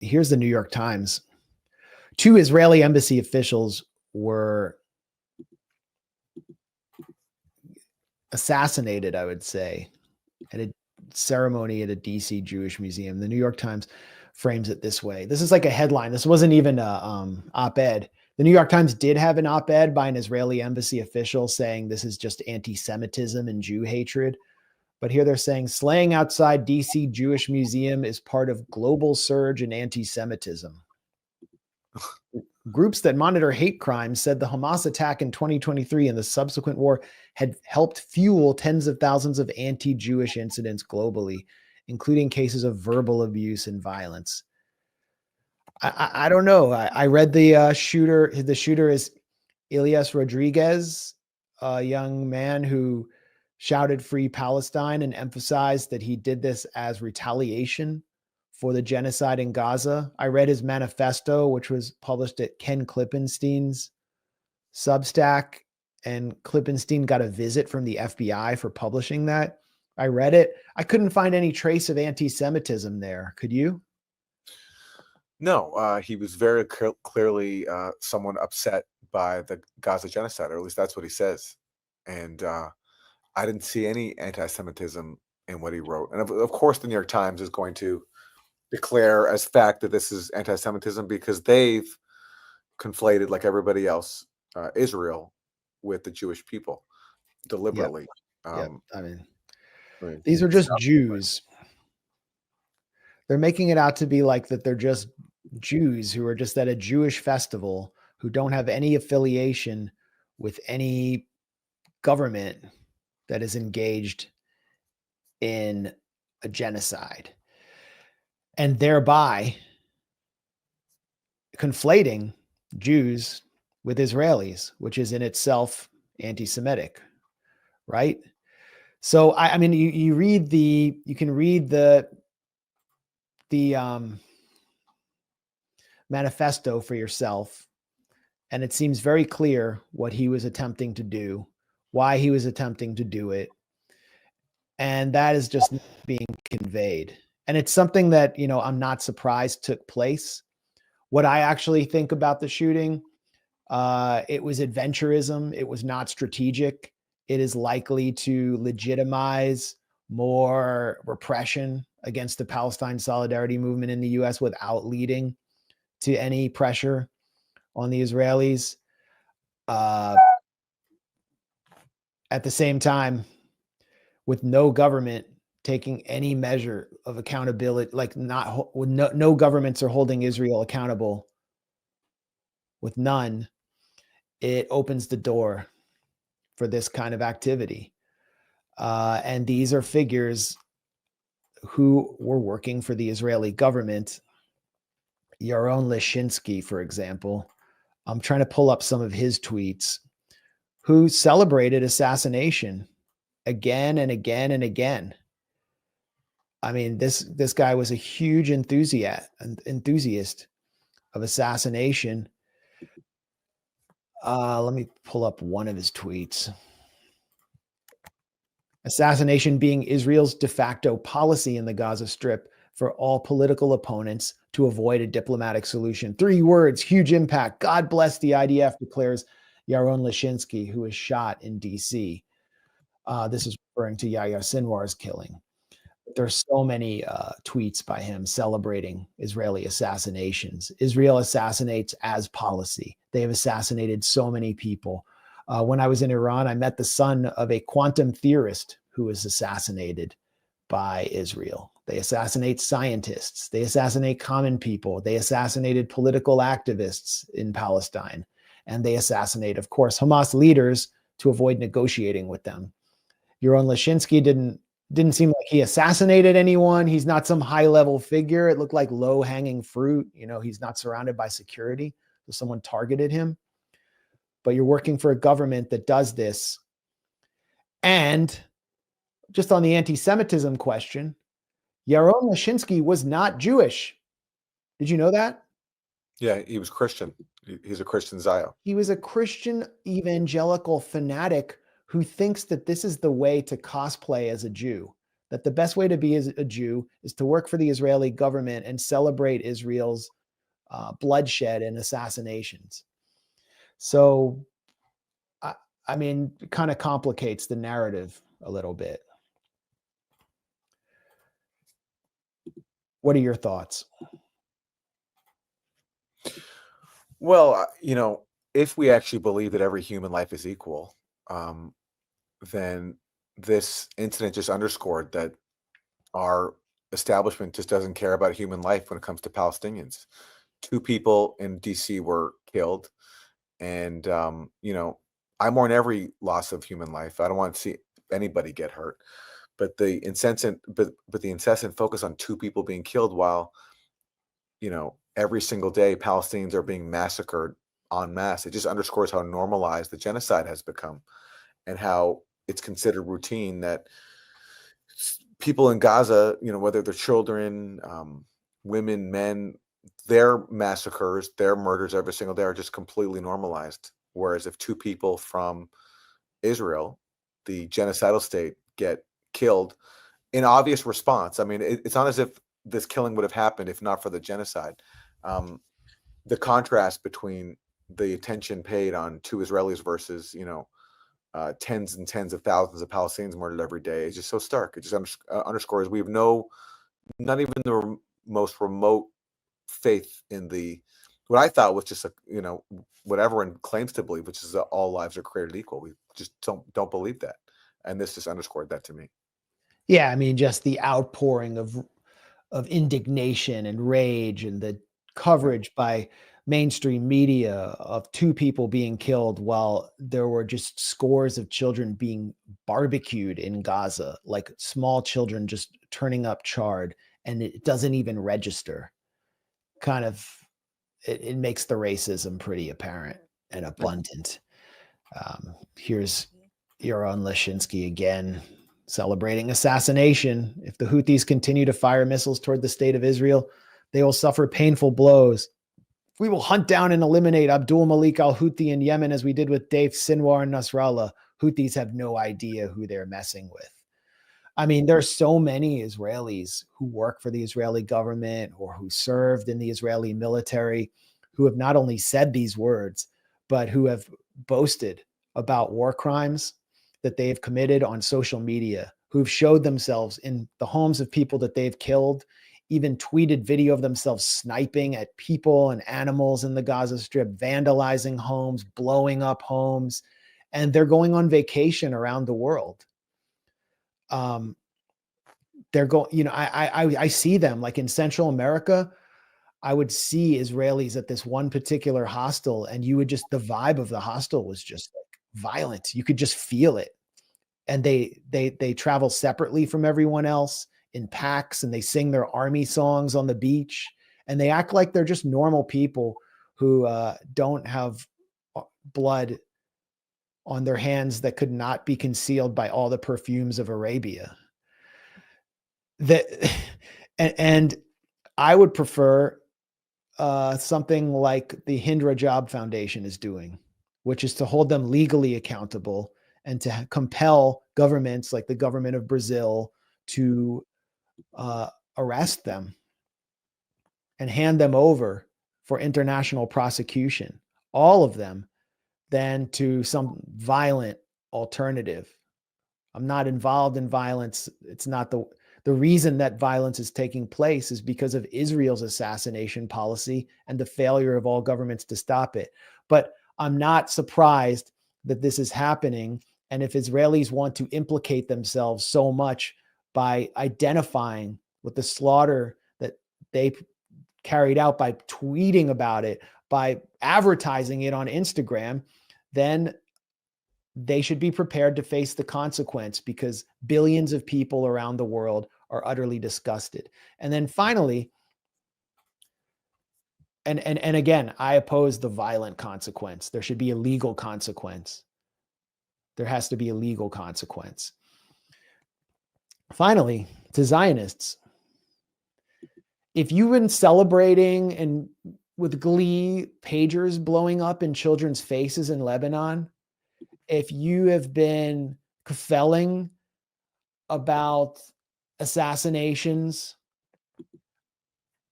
here's the New York Times. 2 Israeli embassy officials were assassinated, I would say, at a ceremony at a DC Jewish museum. The New York Times frames it this way. This is like a headline. This wasn't even a op-ed. The New York Times did have an op-ed by an Israeli embassy official saying this is just anti-Semitism and Jew hatred. But here they're saying slaying outside DC Jewish museum is part of global surge in anti-Semitism. Groups that monitor hate crimes said the Hamas attack in 2023 and the subsequent war had helped fuel tens of thousands of anti-Jewish incidents globally, including cases of verbal abuse and violence. I don't know. I read the shooter. The shooter is Elias Rodriguez, a young man who shouted "Free Palestine" and emphasized that he did this as retaliation for the genocide in Gaza. I read his manifesto, which was published at Ken Klippenstein's Substack, and Klippenstein got a visit from the FBI for publishing that. I read it. I couldn't find any trace of anti-Semitism there. Could you? No, he was very clearly someone upset by the Gaza genocide, or at least that's what he says. And I didn't see any anti-Semitism in what he wrote. And of course, the New York Times is going to declare as fact that this is anti-Semitism because they've conflated, like everybody else, Israel with the Jewish people deliberately. Yep. I mean, these are just Jews. They're making it out to be like that they're just Jews who are just at a Jewish festival who don't have any affiliation with any government that is engaged in a genocide, and thereby conflating Jews with Israelis, which is in itself anti-Semitic, right? So I mean, you can read the manifesto for yourself, and it seems very clear what he was attempting to do, why he was attempting to do it, and that is just being conveyed. And it's something that, I'm not surprised took place. What I actually think about the shooting, it was adventurism. It was not strategic. It is likely to legitimize more repression against the Palestine solidarity movement in the U.S. without leading to any pressure on the Israelis. At the same time, with no government taking any measure of accountability, like no governments are holding Israel accountable, with none, it opens the door for this kind of activity. And these are figures who were working for the Israeli government. Yaron Leshinsky, for example, I'm trying to pull up some of his tweets, who celebrated assassination again and again and again. I mean, this guy was a huge enthusiast of assassination. Let me pull up one of his tweets. Assassination being Israel's de facto policy in the Gaza Strip for all political opponents to avoid a diplomatic solution. 3 words, huge impact. God bless the IDF, declares Yaron Leshinsky, who was shot in DC. This is referring to Yahya Sinwar's killing. There's so many tweets by him celebrating Israeli assassinations. Israel assassinates as policy. They have assassinated so many people. When I was in Iran, I met the son of a quantum theorist who was assassinated by Israel. They assassinate scientists. They assassinate common people. They assassinated political activists in Palestine. And they assassinate, of course, Hamas leaders to avoid negotiating with them. Yaron Leshinsky didn't seem like he assassinated anyone. He's not some high-level figure. It looked like low-hanging fruit. He's not surrounded by security. So someone targeted him. But you're working for a government that does this. And just on the anti-Semitism question, Yaron Leshinsky was not Jewish. Did you know that? Yeah, he was Christian. He's a Christian Zion. He was a Christian evangelical fanatic who thinks that this is the way to cosplay as a Jew. that the best way to be a Jew is to work for the Israeli government and celebrate Israel's bloodshed and assassinations. So, I, I mean, it kind of complicates the narrative a little bit. What are your thoughts? Well, if we actually believe that every human life is equal, then this incident just underscored that our establishment just doesn't care about human life when it comes to Palestinians. 2 people in DC were killed, and I mourn every loss of human life. I don't want to see anybody get hurt, but the incessant focus on 2 people being killed, while every single day Palestinians are being massacred en masse. It just underscores how normalized the genocide has become, and how it's considered routine that people in Gaza, whether they're children, women, men, their massacres, their murders every single day are just completely normalized. Whereas if 2 people from Israel, the genocidal state, get killed in obvious response, I mean, it's not as if this killing would have happened if not for the genocide. The contrast between the attention paid on 2 Israelis versus, tens and tens of thousands of Palestinians murdered every day is just so stark. It just underscores we have not even the most remote faith in what I thought was just what everyone claims to believe, which is that all lives are created equal. We just don't believe that, and this just underscored that to me. Yeah, I mean, just the outpouring of indignation and rage, and the coverage by mainstream media of 2 people being killed while there were just scores of children being barbecued in Gaza, like small children just turning up charred, and it doesn't even register. Kind of, it makes the racism pretty apparent and abundant. Here's Yaron Lashinsky again, celebrating assassination. If the Houthis continue to fire missiles toward the state of Israel, they will suffer painful blows. We will hunt down and eliminate Abdul Malik al-Houthi in Yemen as we did with Dave Sinwar in Nasrallah. Houthis have no idea who they're messing with. I mean, there's so many Israelis who work for the Israeli government or who served in the Israeli military who have not only said these words, but who have boasted about war crimes that they've committed on social media, who've showed themselves in the homes of people that they've killed, even tweeted video of themselves sniping at people and animals in the Gaza Strip, vandalizing homes, blowing up homes, and they're going on vacation around the world. They're going, I see them like in Central America. I would see Israelis at this one particular hostel, and you would just, the vibe of the hostel was just like violent. You could just feel it. And they travel separately from everyone else in packs, and they sing their army songs on the beach, and they act like they're just normal people who don't have blood on their hands that could not be concealed by all the perfumes of Arabia. That and I would prefer something like the Hind Rajab Foundation is doing, which is to hold them legally accountable and to compel governments like the government of Brazil to arrest them and hand them over for international prosecution, all of them, than to some violent alternative. I'm not involved in violence. It's not the reason that violence is taking place is because of Israel's assassination policy and the failure of all governments to stop it. But I'm not surprised that this is happening. And if Israelis want to implicate themselves so much by identifying with the slaughter that they carried out, by tweeting about it, by advertising it on Instagram, then they should be prepared to face the consequence, because billions of people around the world are utterly disgusted. And then finally, and again, I oppose the violent consequence. There should be a legal consequence. There has to be a legal consequence. Finally, to Zionists, if you've been celebrating and with glee, pagers blowing up in children's faces in Lebanon, if you have been kvelling about assassinations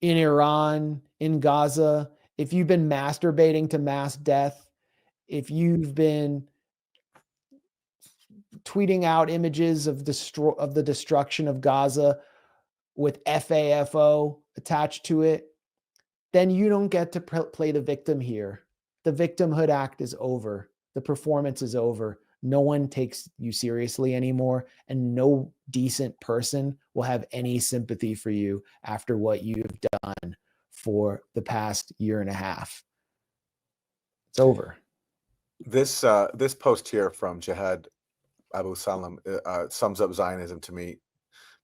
in Iran, in Gaza, if you've been masturbating to mass death, if you've been tweeting out images of the destruction of Gaza with FAFO attached to it, then you don't get to play the victim here. The victimhood act is over. The performance is over. No one takes you seriously anymore, and no decent person will have any sympathy for you after what you've done for the past year and a half. It's over. This post here from Jihad Abu Salam sums up Zionism to me.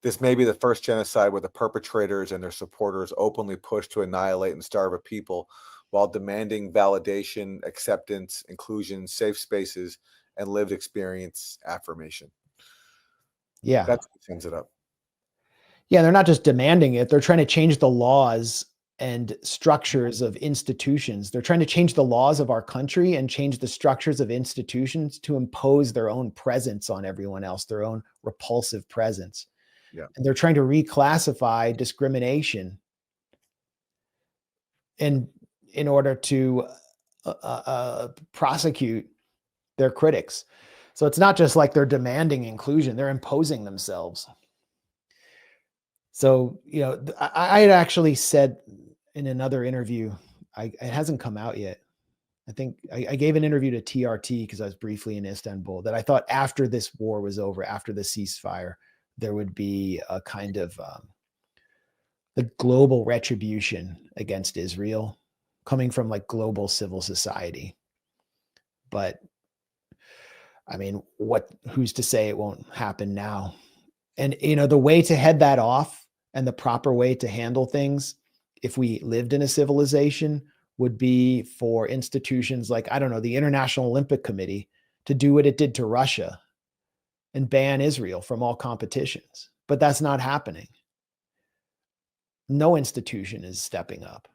This may be the first genocide where the perpetrators and their supporters openly push to annihilate and starve a people while demanding validation, acceptance, inclusion, safe spaces, and lived experience affirmation. Yeah. That sums it up. Yeah, they're not just demanding it. They're trying to change the laws and structures of institutions. They're trying to change the laws of our country and change the structures of institutions to impose their own presence on everyone else, their own repulsive presence. Yeah. And they're trying to reclassify discrimination in order to prosecute their critics. So it's not just like they're demanding inclusion, they're imposing themselves. So, you know, I had actually said in another interview, it hasn't come out yet. I think I gave an interview to TRT because I was briefly in Istanbul, that I thought after this war was over, after the ceasefire, there would be a kind of the global retribution against Israel coming from like global civil society. But I mean, who's to say it won't happen now? And, you know, the way to head that off and the proper way to handle things, if we lived in a civilization, would be for institutions like, I don't know, the International Olympic Committee to do what it did to Russia and ban Israel from all competitions. But that's not happening. No institution is stepping up.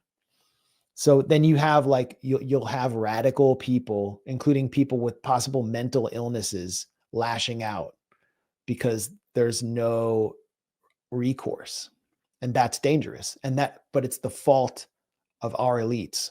So then you have like, you'll have radical people, including people with possible mental illnesses, lashing out because there's no recourse. And that's dangerous. But it's the fault of our elites.